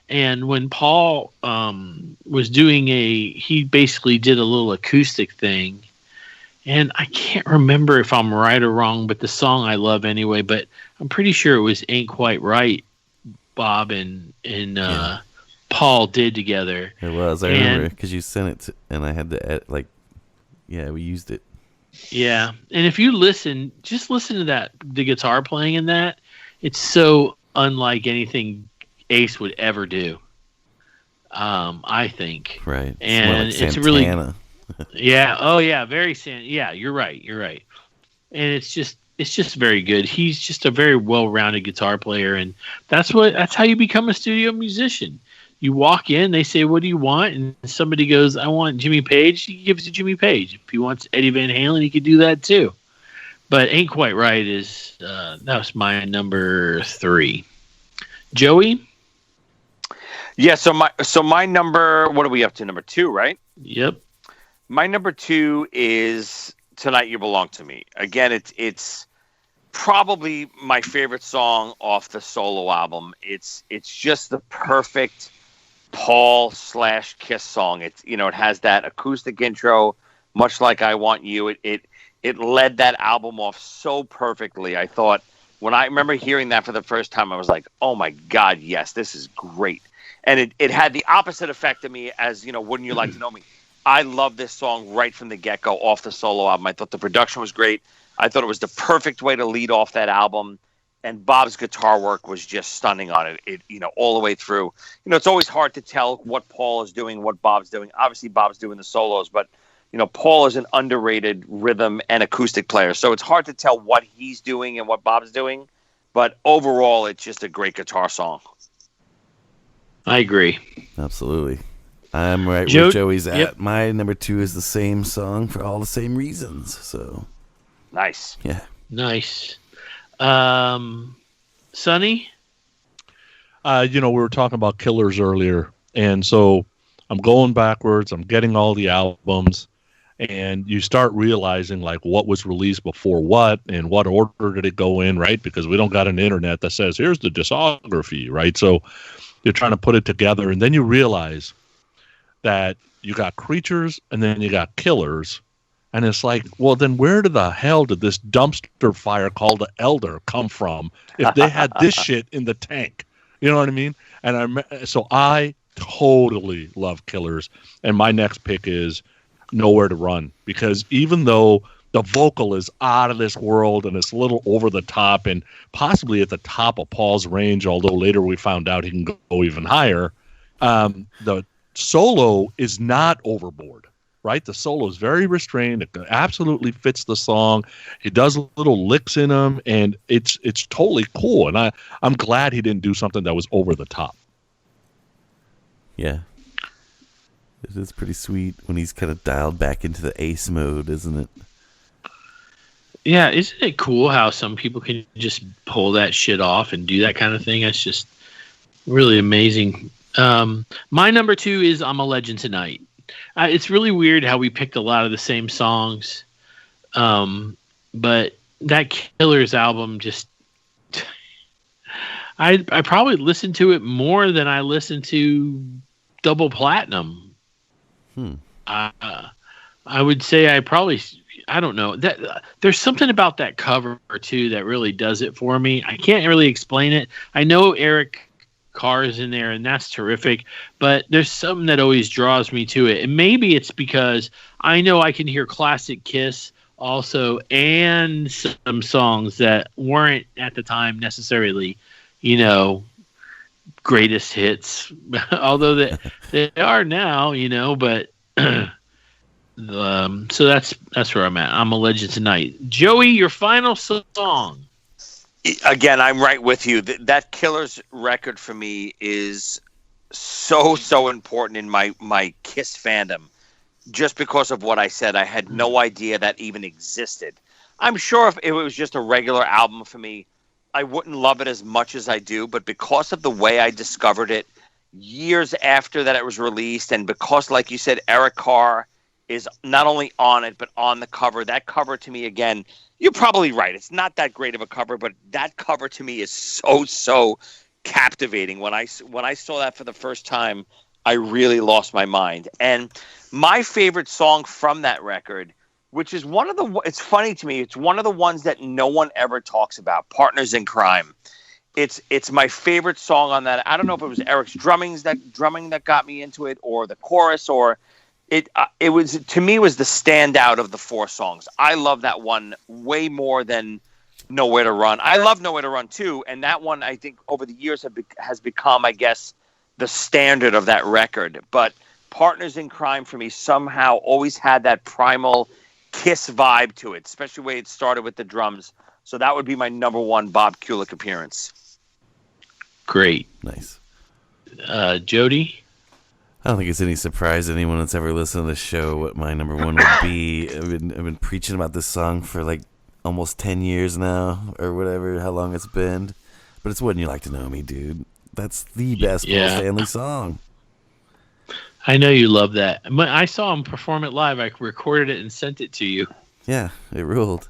And when Paul was doing he basically did a little acoustic thing. And I can't remember if I'm right or wrong, but the song I love anyway. But I'm pretty sure it was Ain't Quite Right, Bob and Paul did together. It was. I remember because you sent it to, and I had to we used it. Yeah, and if you just listen to the guitar playing in that, it's so unlike anything Ace would ever do. I think. Right. And it's it's really. Yeah. Oh yeah. Very Yeah, you're right. And it's just very good. He's just a very well-rounded guitar player, and that's how you become a studio musician. You walk in, they say, "What do you want?" And somebody goes, "I want Jimmy Page." He gives you Jimmy Page. If he wants Eddie Van Halen, he could do that too. But Ain't Quite Right is that was my number 3. Joey? Yeah, so my number, what are we up to? Number 2, right? Yep. My number 2 is Tonight You Belong to Me. Again, it's probably my favorite song off the solo album. It's just the perfect Paul/Kiss song. It has that acoustic intro, much like I Want You. It led that album off so perfectly. I thought when I remember hearing that for the first time, I was like, oh my God, yes, this is great. And it had the opposite effect of me as, Wouldn't You Like to Know Me? I love this song right from the get-go off the solo album. I thought the production was great. I thought it was the perfect way to lead off that album. And Bob's guitar work was just stunning on it. All the way through. It's always hard to tell what Paul is doing, what Bob's doing. Obviously, Bob's doing the solos, but Paul is an underrated rhythm and acoustic player. So it's hard to tell what he's doing and what Bob's doing. But overall, it's just a great guitar song. I agree. Absolutely. I'm right where Joey's at. Yep. My number 2 is the same song for all the same reasons. So nice. Yeah. Nice. Sonny? We were talking about Killers earlier, and so I'm going backwards. I'm getting all the albums, and you start realizing like what was released before what and what order did it go in, right? Because we don't got an internet that says here's the discography, right? So you're trying to put it together, and then you realize that you got Creatures and then you got Killers, and it's like, well, then where the hell did this dumpster fire called the Elder come from if they had this shit in the tank? You know what I mean? And so I totally love Killers, and my next pick is Nowhere to Run, because even though the vocal is out of this world and it's a little over the top and possibly at the top of Paul's range, although later we found out he can go even higher, the solo is not overboard, right? The solo is very restrained. It absolutely fits the song. He does little licks in them, and it's totally cool. And I'm glad he didn't do something that was over the top. Yeah. It is pretty sweet when he's kind of dialed back into the Ace mode, isn't it? Yeah, isn't it cool how some people can just pull that shit off and do that kind of thing? That's just really amazing. My number 2 is I'm a Legend Tonight. It's really weird how we picked a lot of the same songs. But that Killers album just I probably listened to it more than I listened to Double Platinum. I would say I don't know. That there's something about that cover too that really does it for me. I can't really explain it. I know Eric Carr is in there, and that's terrific, but there's something that always draws me to it. And maybe it's because I know I can hear classic Kiss also and some songs that weren't at the time necessarily, greatest hits, although they are now, but so that's where I'm at. I'm a Legend Tonight. Joey, your final song. Again, I'm right with you. That Killers record for me is so important in my Kiss fandom. Just because of what I said, I had no idea that even existed. I'm sure if it was just a regular album for me, I wouldn't love it as much as I do. But because of the way I discovered it years after that it was released, and because, like you said, Eric Carr is not only on it, but on the cover. That cover to me, again, you're probably right. It's not that great of a cover, but that cover to me is so captivating. When I saw that for the first time, I really lost my mind. And my favorite song from that record, which is it's funny to me, it's one of the ones that no one ever talks about, Partners in Crime. It's my favorite song on that. I don't know if it was Eric's drumming that got me into it, or the chorus, or it was, to me, was the standout of the 4 songs. I love that one way more than Nowhere to Run. I love Nowhere to Run too, and that one, I think, over the years has become, I guess, the standard of that record. But Partners in Crime for me somehow always had that primal Kiss vibe to it, especially the way it started with the drums. So that would be my number 1 Bob Kulick appearance. Great. Nice. Jody? I don't think it's any surprise to anyone that's ever listened to the show what my number 1 would be. I've been preaching about this song for like almost 10 years now, or whatever, how long it's been. But it's Wouldn't You Like to Know Me, dude. That's the best Paul Stanley song. I know you love that. I saw him perform it live. I recorded it and sent it to you. Yeah, it ruled.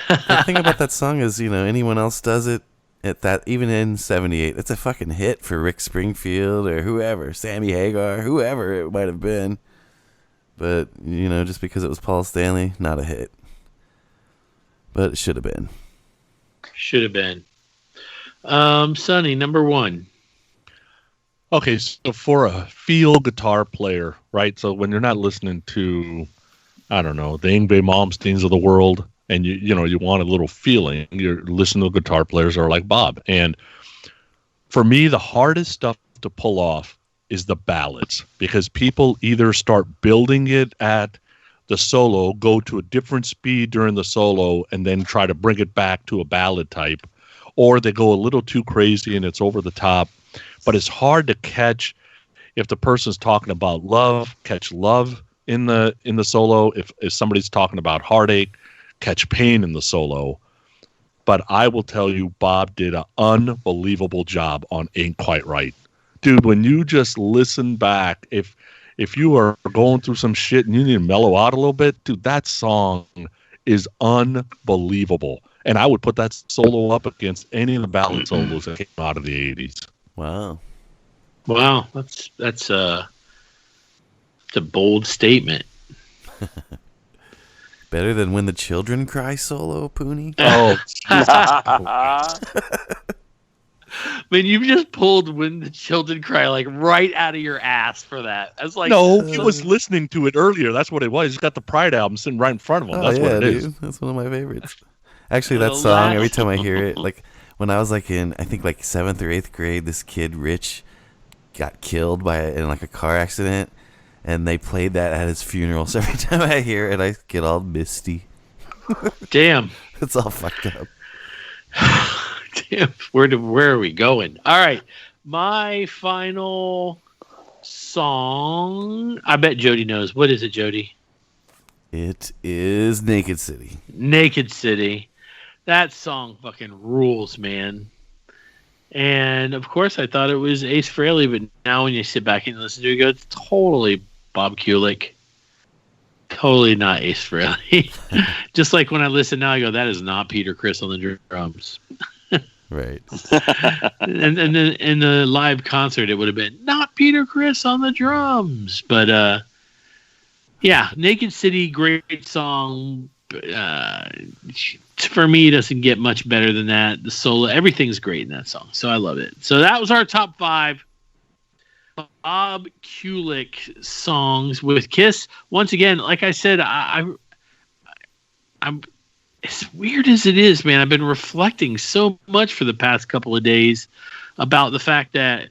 The thing about that song is, anyone else does it at that, even in '78, it's a fucking hit for Rick Springfield or whoever, Sammy Hagar, whoever it might have been. But, just because it was Paul Stanley, not a hit. But it should have been. Should have been. Sonny, number 1. Okay, so for a feel guitar player, right? So when you're not listening to, I don't know, the Yngwie Malmsteens of the world, and you want a little feeling, you're listening to guitar players that are like Bob. And for me, the hardest stuff to pull off is the ballads, because people either start building it at the solo, go to a different speed during the solo, and then try to bring it back to a ballad type, or they go a little too crazy and it's over the top. But it's hard to catch if the person's talking about love, catch love in the solo. If somebody's talking about heartache, catch pain in the solo. But I will tell you, Bob did an unbelievable job on Ain't Quite Right. Dude, when you just listen back, if you are going through some shit and you need to mellow out a little bit, dude, that song is unbelievable. And I would put that solo up against any of the ballad solos that came out of the 80s. Wow. That's a bold statement. Better than When the Children Cry solo, Pooney? Oh. Man, you just pulled When the Children Cry like right out of your ass for that. I was like, no, he was listening to it earlier. That's what it was. He's got the Pride album sitting right in front of him. That's what it is. That's one of my favorites. Actually, that song, every time I hear it, like when I was like in, I think like 7th or 8th grade, this kid, Rich, got killed in like a car accident, and they played that at his funeral. So every time I hear it, I get all misty. Damn. It's all fucked up. Damn. Where are we going? All right. My final song, I bet Jody knows. What is it, Jody? It is Naked City. Naked City. That song fucking rules, man. And, of course, I thought it was Ace Frehley, but now when you sit back and listen to it, you go, it's totally Bob Kulick. Totally not Ace Frehley. Just like when I listen now, I go, that is not Peter Criss on the drums. Right. and then in the live concert, it would have been not Peter Criss on the drums. But, yeah, Naked City, great song. For me, it doesn't get much better than that. The solo, everything's great in that song, so I love it. So that was our top 5 Bob Kulick songs with Kiss. Once again, like I said, I'm as weird as it is, man. I've been reflecting so much for the past couple of days about the fact that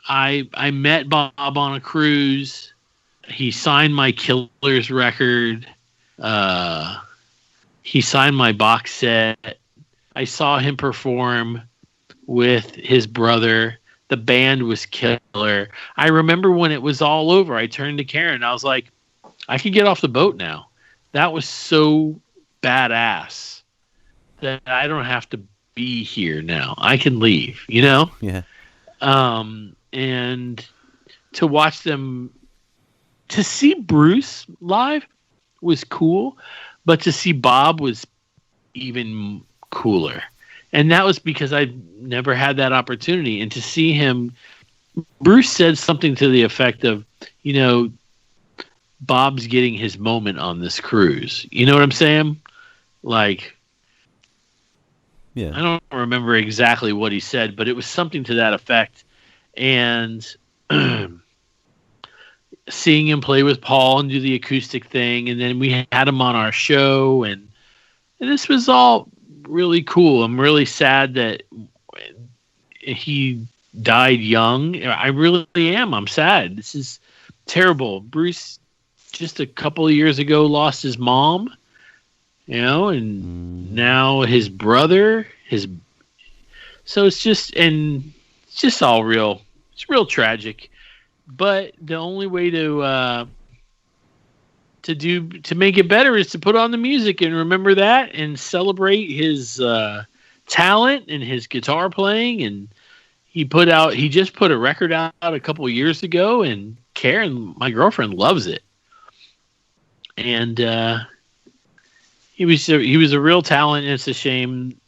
I met Bob on a cruise. He signed my Killers record. He signed my box set. I saw him perform with his brother. The band was killer. I remember when it was all over, I turned to Karen. I was like, I can get off the boat now. That was so badass that I don't have to be here now. I can leave, you know? Yeah. And to watch them, to see Bruce live was cool, but to see Bob was even cooler. And that was because I never had that opportunity. And to see him, Bruce said something to the effect of, you know, Bob's getting his moment on this cruise. You know what I'm saying? Like, yeah. I don't remember exactly what he said, but it was something to that effect. And seeing him play with Paul and do the acoustic thing, and then we had him on our show, and this was all really cool. I'm really sad that he died young. I really am. I'm sad. This is terrible. Bruce, just a couple of years ago, lost his mom, and now his brother, so it's just all real. It's real tragic. But the only way to make it better is to put on the music and remember that and celebrate his talent and his guitar playing. And he just put a record out a couple of years ago, and Karen, my girlfriend, loves it. And he was a real talent, and it's a shame,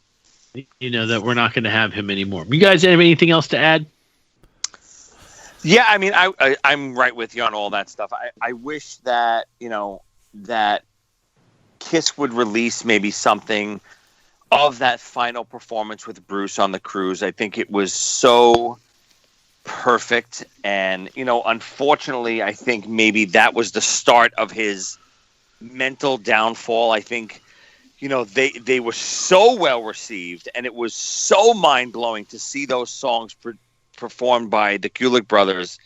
that we're not going to have him anymore. You guys have anything else to add? Yeah, I mean, I'm right with you on all that stuff. I wish that, that Kiss would release maybe something of that final performance with Bruce on the cruise. I think it was so perfect. And, unfortunately, I think maybe that was the start of his mental downfall. I think, they were so well received, and it was so mind-blowing to see those songs performed by the Kulick brothers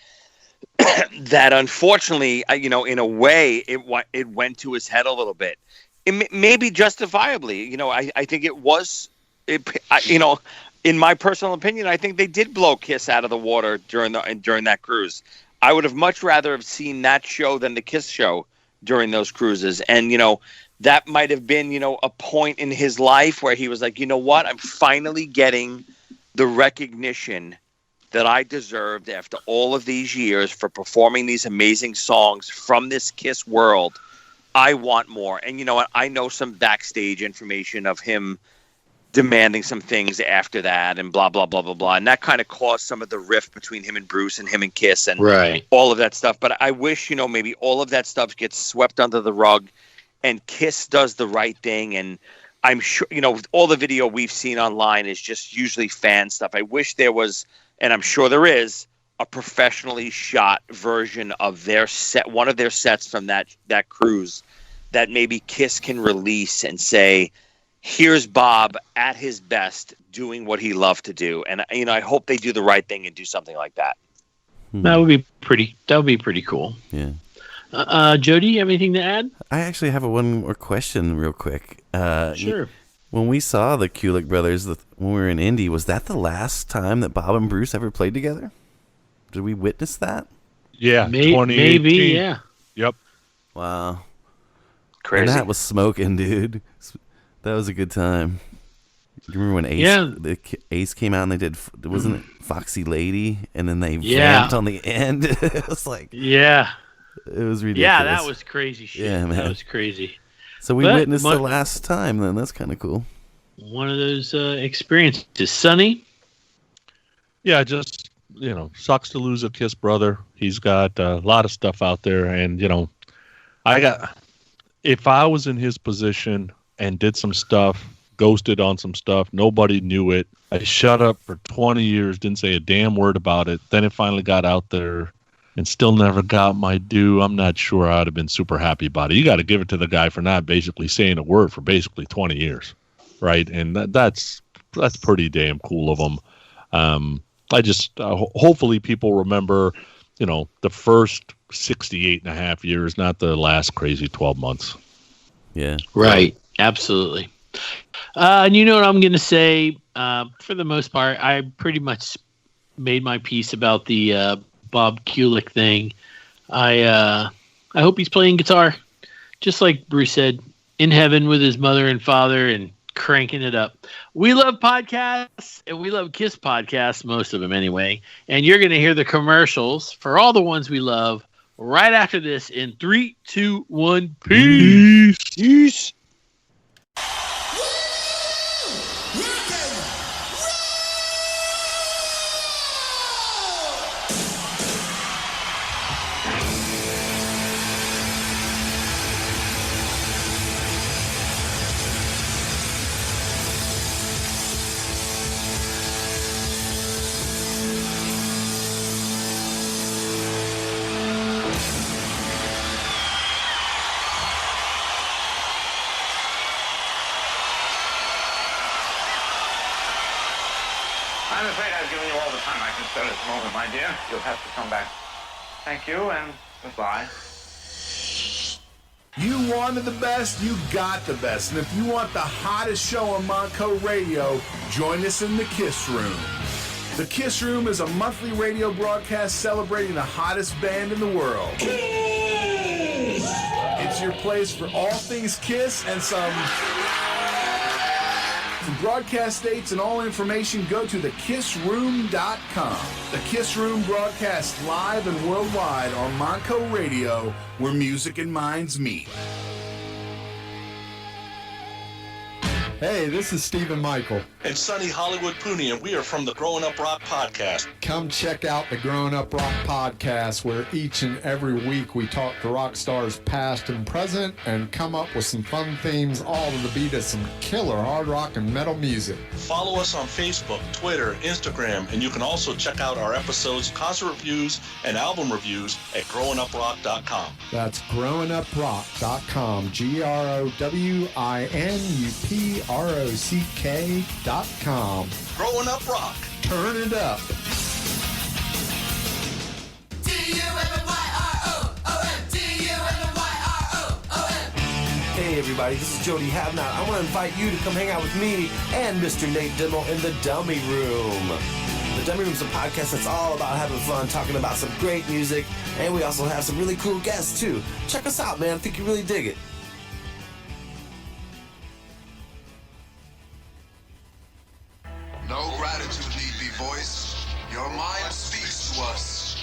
that unfortunately, in a way, it went to his head a little bit. Maybe justifiably. I think it was, in my personal opinion, I think they did blow Kiss out of the water during that cruise. I would have much rather have seen that show than the Kiss show during those cruises. And, that might have been, a point in his life where he was like, you know what, I'm finally getting the recognition that I deserved after all of these years for performing these amazing songs from this Kiss world. I want more. And you know what? I know some backstage information of him demanding some things after that and blah, blah, blah, blah, blah. And that kind of caused some of the rift between him and Bruce and him and Kiss and all of that stuff. But I wish, maybe all of that stuff gets swept under the rug and Kiss does the right thing. And I'm sure, all the video we've seen online is just usually fan stuff. I wish there was, and I'm sure there is, a professionally shot version of their set, one of their sets from that cruise that maybe Kiss can release and say, here's Bob at his best doing what he loved to do. And, I hope they do the right thing and do something like that. That would be pretty cool. Yeah. Jody, you have anything to add? I actually have one more question real quick. Sure. When we saw the Kulick brothers when we were in Indy, was that the last time that Bob and Bruce ever played together? Did we witness that? Yeah, maybe, yeah. Yep. Wow. Crazy. And that was smoking, dude. That was a good time. Do you remember when Ace came out and they did, wasn't it Foxy Lady? And then they vamped on the end. It was like... Yeah. It was ridiculous. Yeah, that was crazy shit. Yeah, man. That was crazy. So we witnessed the last time then. That's kind of cool. One of those experiences. Sonny? Yeah, just, sucks to lose a Kiss brother. He's got a lot of stuff out there. And, if I was in his position and did some stuff, ghosted on some stuff, nobody knew it. I shut up for 20 years, didn't say a damn word about it. Then it finally got out there and still never got my due. I'm not sure I'd have been super happy about it. You got to give it to the guy for not basically saying a word for basically 20 years, right? And that's pretty damn cool of him. I just hopefully people remember, the first 68 and a half years, not the last crazy 12 months. Yeah. Right. Absolutely. And you know what I'm going to say? For the most part, I pretty much made my piece about the Bob Kulick thing. I hope he's playing guitar, just like Bruce said, in heaven with his mother and father and cranking it up. We love podcasts, and we love Kiss podcasts, most of them anyway. And you're going to hear the commercials for all the ones we love right after this in 3, 2, 1, peace. Peace. I'm afraid I've given you all the time I can spare at this moment, my dear. You'll have to come back. Thank you, and goodbye. You wanted the best, you got the best. And if you want the hottest show on Monco Radio, join us in the Kiss Room. The Kiss Room is a monthly radio broadcast celebrating the hottest band in the world. Kiss! It's your place for all things Kiss and some... For broadcast dates and all information, go to thekissroom.com. The Kiss Room broadcasts live and worldwide on Monco Radio, where music and minds meet. Hey, this is Stephen Michael. And Sonny Hollywood Pooney, and we are from the Growing Up Rock Podcast. Come check out the Growing Up Rock Podcast, where each and every week we talk to rock stars past and present and come up with some fun themes, all to the beat of some killer hard rock and metal music. Follow us on Facebook, Twitter, Instagram, and you can also check out our episodes, concert reviews, and album reviews at growinguprock.com. That's growinguprock.com, growinguprock.com. Growing Up Rock. Turn it up. Hey everybody, this is Jody Havnot. I want to invite you to come hang out with me and Mr. Nate Dimmel in the Dummy Room. The Dummy Room's a podcast that's all about having fun, talking about some great music, and we also have some really cool guests too. Check us out, man. I think you really dig it. No gratitude need be voiced. Your mind speaks to us.